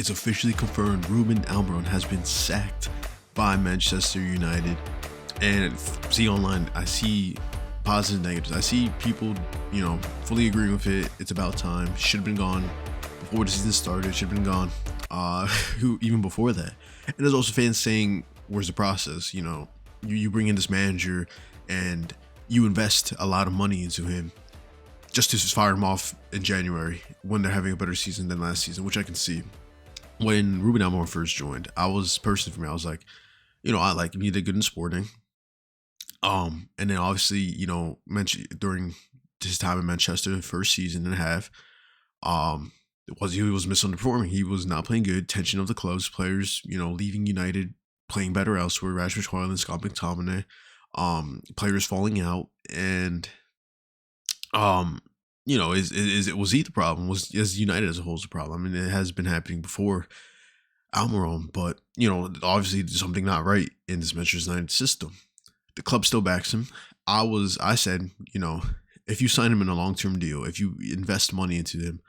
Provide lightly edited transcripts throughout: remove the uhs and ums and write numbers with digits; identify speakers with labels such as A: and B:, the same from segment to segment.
A: It's officially confirmed Ruben Amorim has been sacked by Manchester United. And see online, I see positives and negatives. I see people, fully agreeing with it. It's about time. Should have been gone before the season started. Should have been gone. Who even before that. And there's also fans saying, "Where's the process?" You bring in this manager and you invest a lot of money into him just to fire him off in January when they're having a better season than last season, which I can see. When Ruben Amorim first joined, I was like, I like him. He did good in Sporting. And then obviously, during his time in Manchester, the first season and a half, he was misunderperforming. He was not playing good. Tension of the clubs, players, leaving United, playing better elsewhere. Rashford, Haaland, Scott McTominay, players falling out, and was he the problem? Was United as a whole the problem? I mean, it has been happening before Almiron, but obviously there's something not right in this Manchester United system. The club still backs him. I said, if you sign him in a long-term deal, if you invest money into him,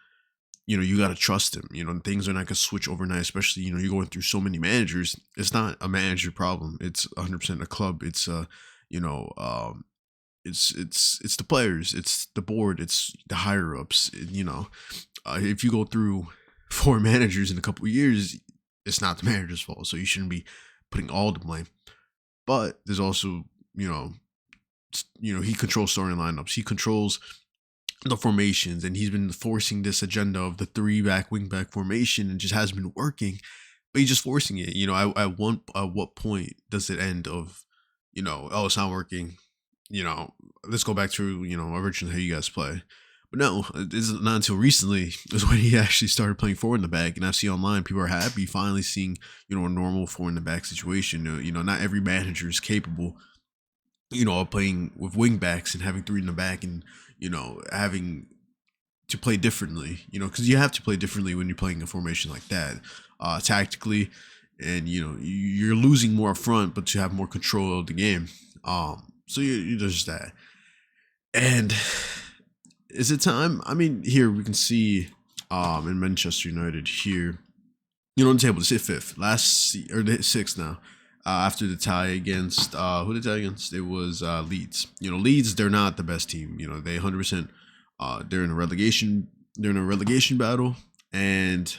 A: you got to trust him. Things are not going to switch overnight, especially, you're going through so many managers. It's not a manager problem. It's 100% a club. It's, it's the players, it's the board, it's the higher ups. If you go through 4 managers in a couple of years, it's not the manager's fault. So you shouldn't be putting all the blame. But there's also, he controls starting lineups. He controls the formations, and he's been forcing this agenda of the 3-back wing back formation, and just hasn't been working. But he's just forcing it. At what point does it end of, it's not working? Let's go back to, originally how you guys play. But no, it's not until recently is when he actually started playing forward in the back. And I see online, people are happy finally seeing, a normal forward in the back situation. Not every manager is capable, of playing with wing backs and having 3 in the back and, having to play differently, because you have to play differently when you're playing a formation like that, tactically. And, you're losing more up front, but you have more control of the game. So there's that. And is it time? I mean, here we can see in Manchester United here, on the table, to sit 5th, or 6th now, after the tie against, who did they tie against? It was Leeds. Leeds, they're not the best team. They 100%, they're in a relegation battle. And,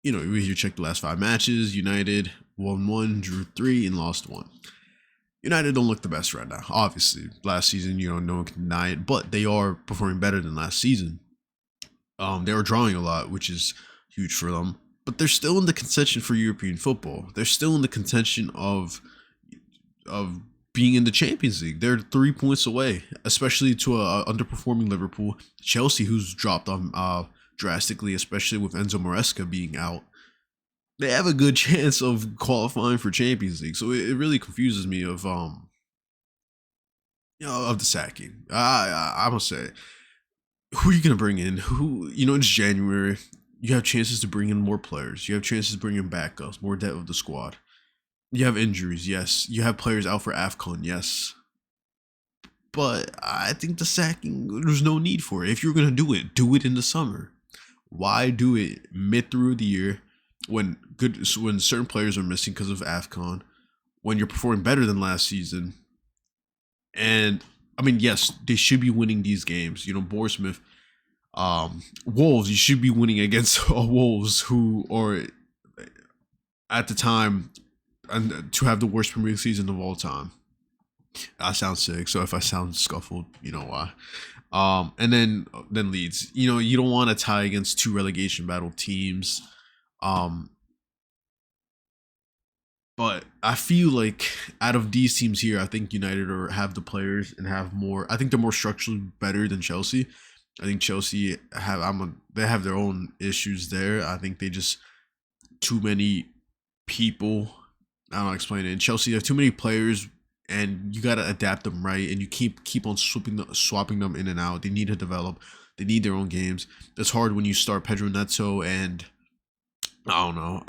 A: you check the last 5 matches, United won 1, drew 3, and lost 1. United don't look the best right now. Obviously, last season, no one can deny it, but they are performing better than last season. They were drawing a lot, which is huge for them, but they're still in the contention for European football. They're still in the contention of being in the Champions League. They're 3 points away, especially to a underperforming Liverpool, Chelsea, who's dropped drastically, especially with Enzo Maresca being out. They have a good chance of qualifying for Champions League. So it really confuses me of the sacking. I must say, who are you gonna bring in? It's January. You have chances to bring in more players. You have chances to bring in backups, more depth of the squad. You have injuries, yes. You have players out for AFCON, yes. But I think the sacking, there's no need for it. If you're gonna do it in the summer. Why do it mid through the year? When certain players are missing because of AFCON, when you're performing better than last season. And I mean, yes, they should be winning these games. Bournemouth, Wolves, you should be winning against Wolves, who are at the time and to have the worst Premier League season of all time. I sound sick, so if I sound scuffled, you know why. And then Leeds. You don't want to tie against 2 relegation battle teams. But I feel like out of these teams here, I think United have the players and have more. I think they're more structurally better than Chelsea. I think Chelsea they have their own issues there. I think they just too many people. I don't know how to explain it. In Chelsea, you have too many players, and you gotta adapt them right. And you keep on swapping them in and out. They need to develop. They need their own games. It's hard when you start Pedro Neto and I don't know,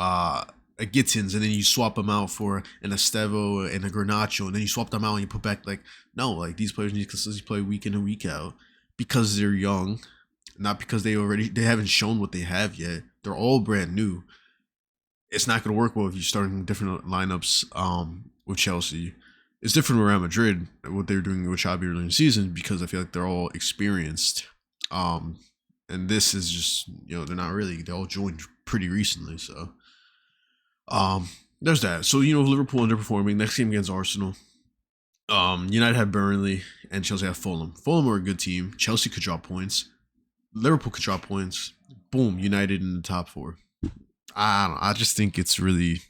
A: a Gittins, and then you swap them out for an Estevo and a Garnacho, and then you swap them out and you put back, these players need to consistently play week in and week out because they're young, not because they haven't shown what they have yet. They're all brand new. it's not going to work well if you're starting different lineups with Chelsea. It's different with Real Madrid, what they're doing with Xabi early in the season, because I feel like they're all experienced. And this is just, they're not really, they all joined pretty recently. So there's that. So, Liverpool underperforming. Next game against Arsenal. United have Burnley and Chelsea have Fulham. Fulham are a good team. Chelsea could drop points. Liverpool could drop points. Boom, United in the top 4. I don't know. I just think it's really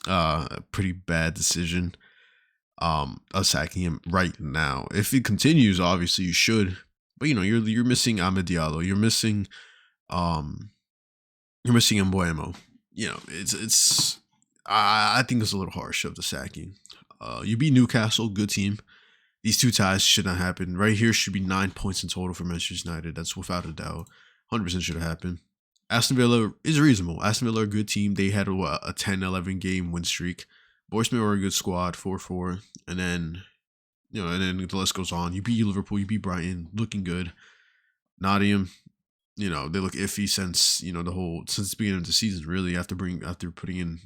A: a pretty bad decision. Us sacking him right now. If he continues, obviously you should. But you're missing Amad Diallo. You're missing Mbeumo. It's I think it's a little harsh of the sacking. You beat Newcastle, good team. These 2 ties should not happen. Right here should be 9 points in total for Manchester United. That's without a doubt. 100% should have happened. Aston Villa is reasonable. Aston Villa are a good team. They had a 10-11 game win streak. Bournemouth were a good squad, 4-4. And then, and then the list goes on. You beat Liverpool, you beat Brighton, looking good. Nottingham, they look iffy since, since the beginning of the season, really, after putting in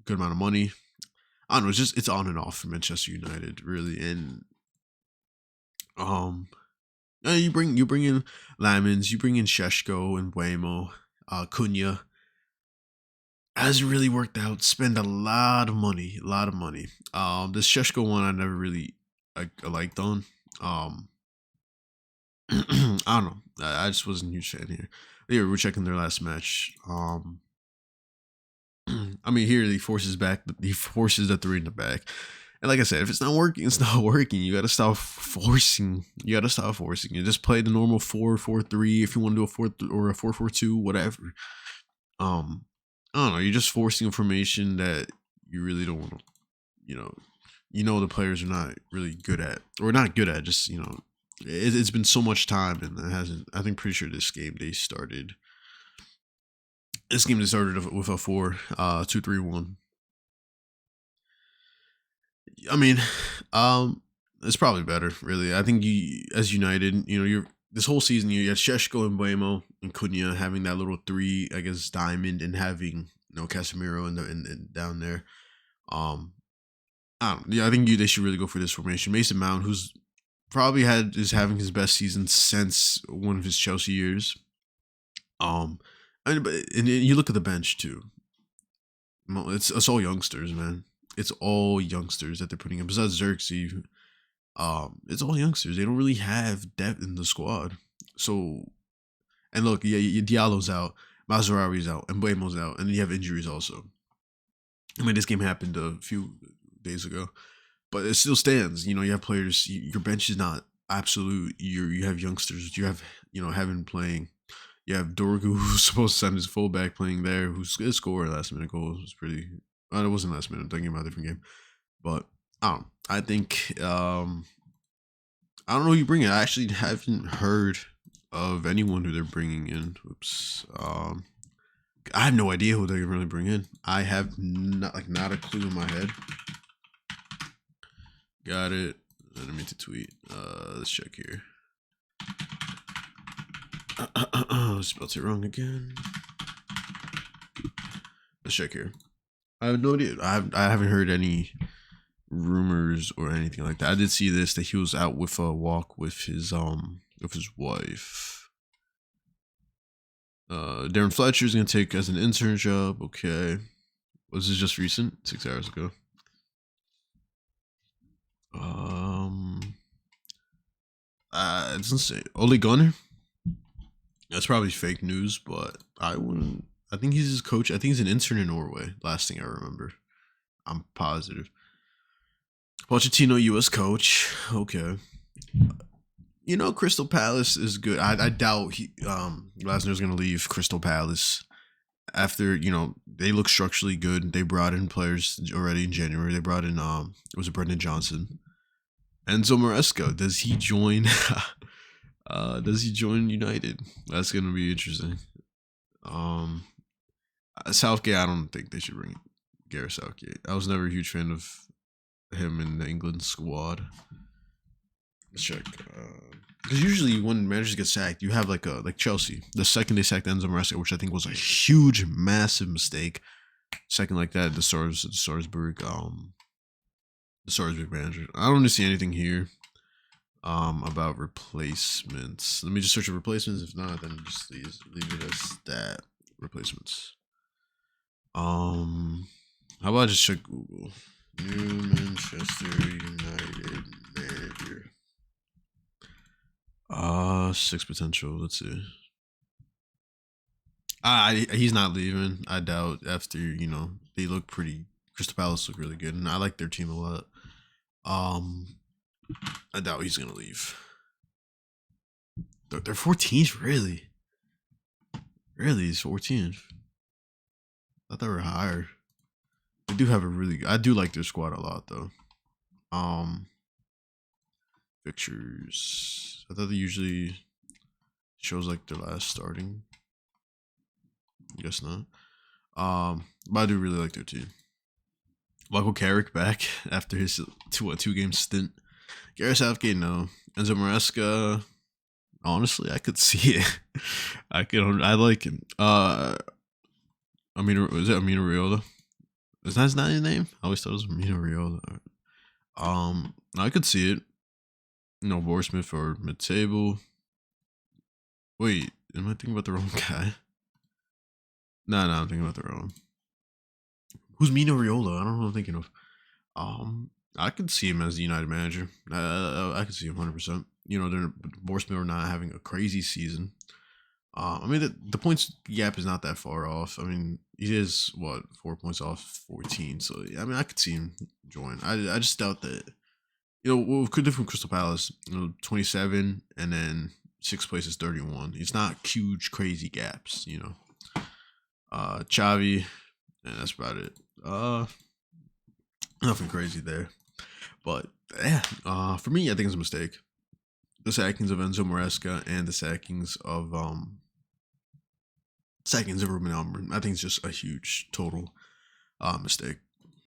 A: good amount of money. I don't know, it's on and off for Manchester United, really. And you bring in Lamins, you bring in Sheshko and Mbeumo, Cunha. Hasn't really worked out. Spend a lot of money. This Sheshko one I never really liked on. I don't know. I just wasn't a huge fan here. We're checking their last match. I mean, here he forces that 3 in the back. And like I said, if it's not working, it's not working. You gotta stop forcing. You just play the normal 4-4-3 if you want to do a 4 or a 4-4-2, whatever. I don't know. You're just forcing information that you really don't want to. The players are not really good at, or not good at. Just it's been so much time, and it hasn't. I think pretty sure this game they started. This game they started with a 4-2-3-1. I mean, it's probably better, really. I think you, as United, you're this whole season you had Sheshko and Mbeumo and Cunha having that little 3, I guess, diamond, and having Casemiro and down there. I don't. Yeah, I think they should really go for this formation. Mason Mount, who's probably is having his best season since one of his Chelsea years. And you look at the bench too. It's all youngsters, man. It's all youngsters that they're putting in. Besides Xerxes, it's all youngsters. They don't really have depth in the squad. So, and look, yeah, Diallo's out, Mazraoui's out, and Mbeumo's out, and then you have injuries also. I mean, this game happened a few days ago, but it still stands. You have players. Your bench is not absolute. You have youngsters. You have Heaven playing. You have Dorgu, who's supposed to send his fullback playing there, who's going to score a last-minute goal. It was pretty. It wasn't last minute. I'm thinking about a different game, but I don't know. I think I don't know who you bring in. I actually haven't heard of anyone who they're bringing in. Oops. I have no idea who they're really bring in. I have not a clue in my head. Got it. I didn't mean to tweet. Let's check here. Spelled it wrong again. Let's check here. I have no idea. I haven't heard any rumors or anything like that. I did see this, that he was out with a walk with his wife. Darren Fletcher's gonna take as an intern job. Okay. Was this just recent? 6 hours ago. It doesn't say. Ole Gunnar? That's probably fake news, but I wouldn't. I think he's his coach. I think he's an intern in Norway. Last thing I remember. I'm positive. Pochettino, U.S. coach. Okay. Crystal Palace is good. I doubt Glasner's going to leave Crystal Palace. After, they look structurally good. They brought in players already in January. They brought in, was it Brendan Johnson? Enzo Maresca. Does he join? Does he join United? That's going to be interesting. Southgate, I don't think they should bring Gareth Southgate. I was never a huge fan of him in the England squad. Let's check. Because usually when managers get sacked, you have like Chelsea. The second they sacked Enzo Maresca, which I think was a huge, massive mistake. Second like that, the Salzburg manager. I don't really see anything here about replacements. Let me just search for replacements. If not, then just leave it as that. Replacements. How about I just check Google? New Manchester United manager. 6 potential. Let's see. He's not leaving. I doubt. After they look pretty. Crystal Palace look really good, and I like their team a lot. I doubt he's gonna leave. They're 14th, really. Really, he's 14th. I thought they were higher. They do have a really. I do like their squad a lot, though. Pictures. I thought they usually shows like their last starting. I guess not. But I do really like their team. Michael Carrick back after his two game stint. Gareth Southgate, no. Enzo Maresca, honestly, I could see it. I like him. Was it Amino Raiola? Is that his name? I always thought it was Amino Raiola. I could see it. Borsmith or mid-table. Wait, am I thinking about the wrong guy? No, I'm thinking about the wrong. Who's Mino Raiola? I don't know what I'm thinking of. I could see him as the United manager. I could see him 100%. They're Borsmith are not having a crazy season. The points gap is not that far off. He is 4 points off 14. So I could see him join. I just doubt that. What could do from Crystal Palace? 27 and then 6th place is 31. It's not huge, crazy gaps. Xavi, and that's about it. Nothing crazy there. But yeah, for me, I think it's a mistake. The sackings of Enzo Maresca and the sackings of Ruben Amorim. I think it's just a huge total mistake.